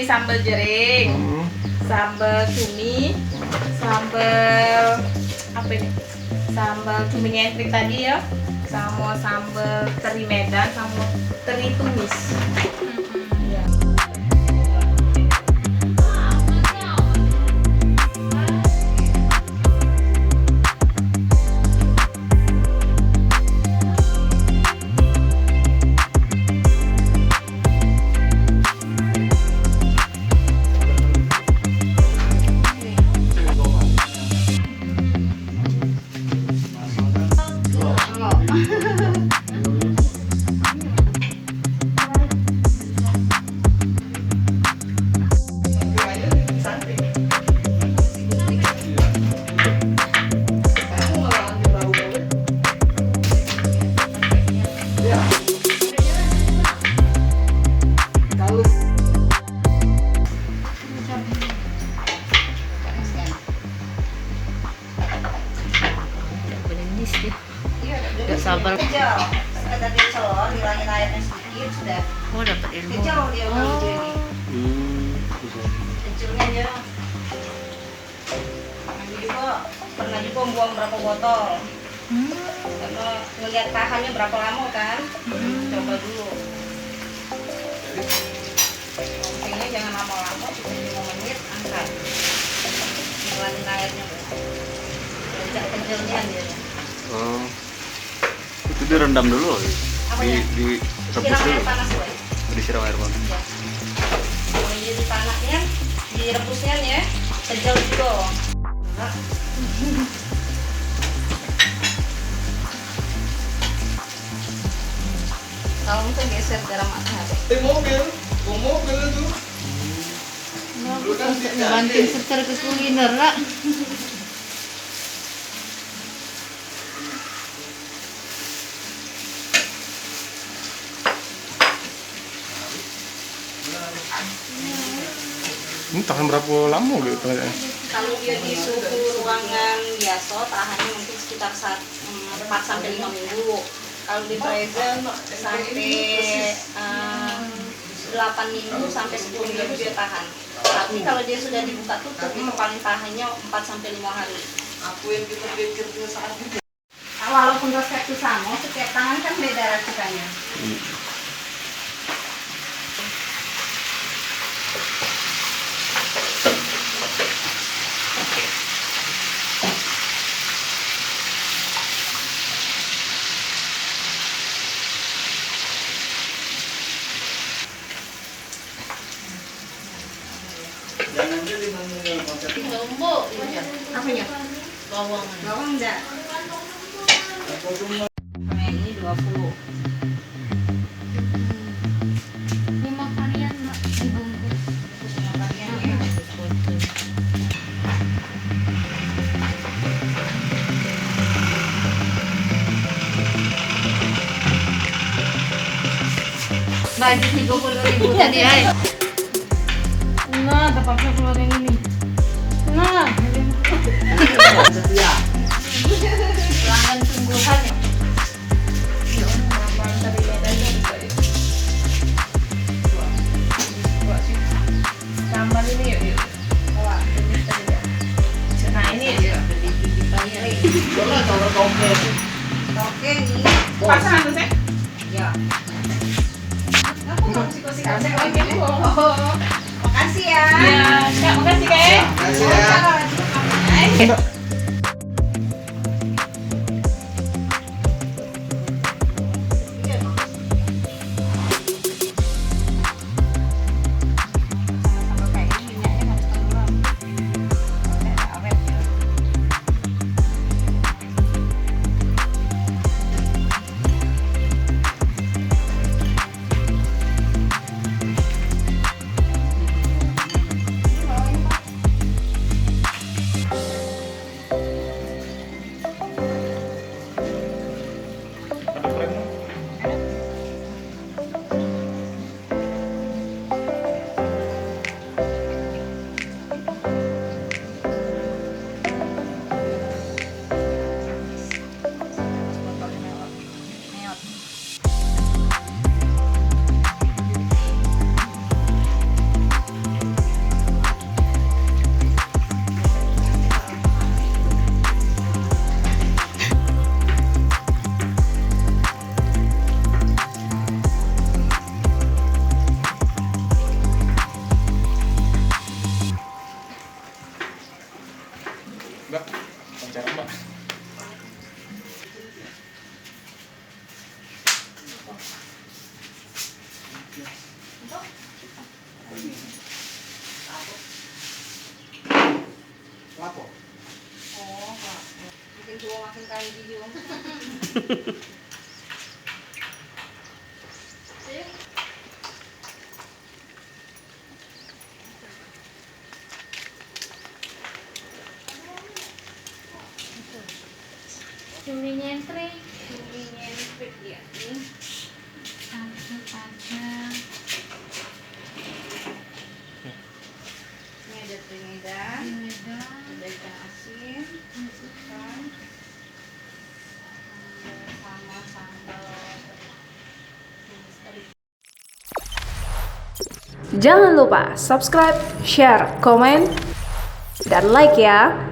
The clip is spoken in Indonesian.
sambal jering, sambal cumi, sambal apa ini? Sambal cumi ngentrik tadi ya, sama sambal teri Medan, sama teri tumis. Ya. Gak sabar. Sekedar dicelor, hilangin airnya sedikit sudah. Oh, dapat ilmu. Kecil dia udah jadi. Kecilnya aja. Nanti juga pernah juga buang berapa botol. Karena ngeliat tahannya berapa lama kan. Coba dulu. Pentingnya jangan lama-lama, cuma 5 menit angkat. Hilangin airnya. Sejak kecilnya dia. Oh, itu direndam dulu, Apanya? direbus Siram dulu, air panas woy. disiram air panas. Ya. Kalau jadi panasnya, direbusnya ya, kejel juga. Nah. Kalau itu geser garam matahari. Mobil itu. Banting secara ke kuliner lah. Ini tahan berapa lama gitu kayaknya? Kalau dia di suhu ruangan biasa, tahannya mungkin sekitar 4-5 minggu. Kalau di freezer sampai 8 minggu sampai 10 minggu dia tahan. Tapi kalau dia sudah dibuka tutup, itu paling tahannya 4-5 hari. Aku yang kita pikirnya saat itu. Walaupun resep itu sama, setiap tangan kan beda racikannya. Jangan jadi mengenal konsep. Lombok, iya. Apanya? Bawang. Bawang enggak? Aku cuma Sama yang ini 20. Ini makanan mak dibungkus. Khususnya bagian ya. Baju 30.000 tadi ay. Nah, terpaksa keluar yang ini. Nah, setia. pelanggan sungguhan ya. Sambal ini yuk. Nah ini yuk. Coba coba toke. Oke nih. Pasangan tuh sih. Ya. Aku mau kasih kasih Oke. Oh. Makasih ya. Ya, Kak, makasih Kak. Kasih ya. Sama-sama kayak ini minyaknya harus tenggelam. Ada awet ya. video. Cumi nyentrik. Cumi nyentrik ya. Ini Padang. ini ada trinidad, Medang. ada ikan asin, ikan, sama sambal. Jangan lupa subscribe, share, komen, dan like ya.